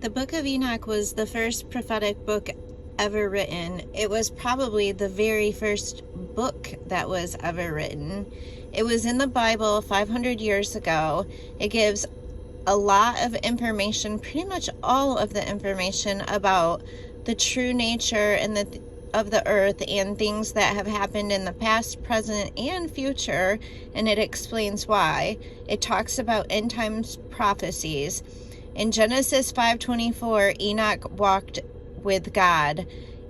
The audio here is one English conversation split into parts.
The book of Enoch was the first prophetic book ever written. It was probably the very first book that was ever written. It was in the Bible 500 years ago. It gives a lot of information, pretty much all of the information about the true nature and of the earth and things that have happened in the past, present, and future, and it explains why. It talks about end times prophecies. In Genesis 5:24, Enoch walked with God.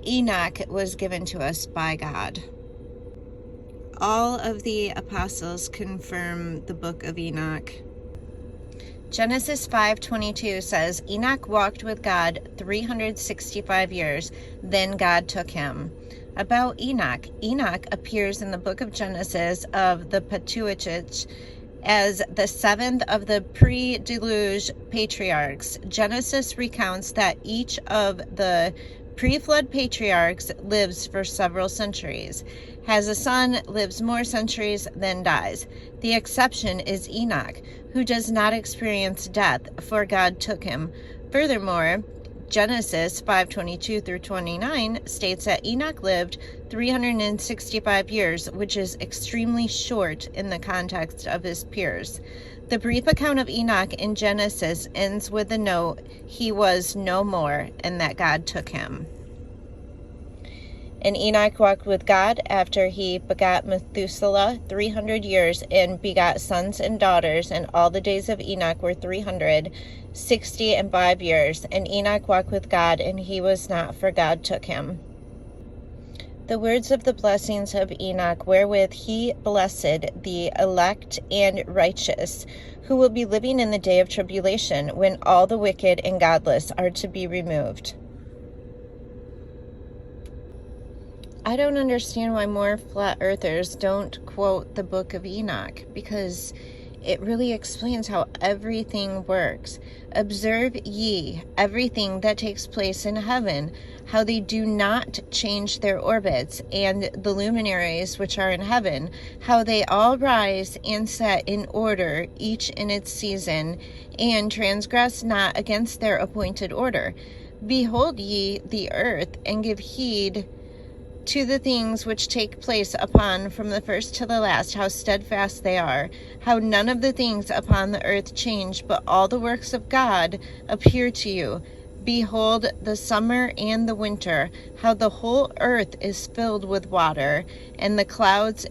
Enoch was given to us by God. All of the apostles confirm the book of Enoch. Genesis 5:22 says, Enoch walked with God 365 years, then God took him. About Enoch, Enoch appears in the book of Genesis of the Pentateuch as the seventh of the pre-deluge patriarchs. Genesis recounts that each of the pre-flood patriarchs lives for several centuries, has a son, lives more centuries, then dies. The exception is Enoch, who does not experience death, for God took him. Furthermore, Genesis 5:22 through 29 states that Enoch lived 365 years, which is extremely short in the context of his peers. The brief account of Enoch in Genesis ends with the note, he was no more, and that God took him. And Enoch walked with God after he begot Methuselah 300 years and begot sons and daughters, and all the days of Enoch were 365 years. And Enoch walked with God, and he was not, for God took him. The words of the blessings of Enoch, wherewith he blessed the elect and righteous, who will be living in the day of tribulation, when all the wicked and godless are to be removed. I don't understand why more flat earthers don't quote the book of Enoch, because it really explains how everything works. Observe ye everything that takes place in heaven, how they do not change their orbits, and the luminaries which are in heaven, how they all rise and set in order, each in its season, and transgress not against their appointed order. Behold ye the earth, and give heed to the things which take place upon from the first to the last, how steadfast they are, how none of the things upon the earth change, but all the works of God appear to you. Behold the summer and the winter, how the whole earth is filled with water, and the clouds,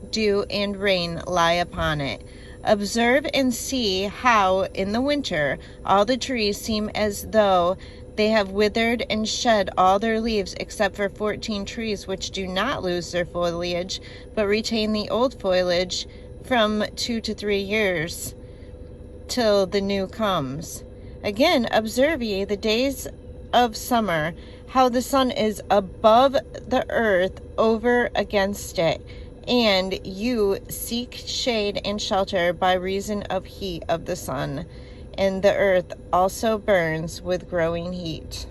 dew, and rain lie upon it. Observe and see how in the winter all the trees seem as though they have withered and shed all their leaves, except for 14 trees which do not lose their foliage, but retain the old foliage from 2 to 3 years, till the new comes. Again, observe ye the days of summer, how the sun is above the earth over against it, and you seek shade and shelter by reason of heat of the sun. And the earth also burns with growing heat.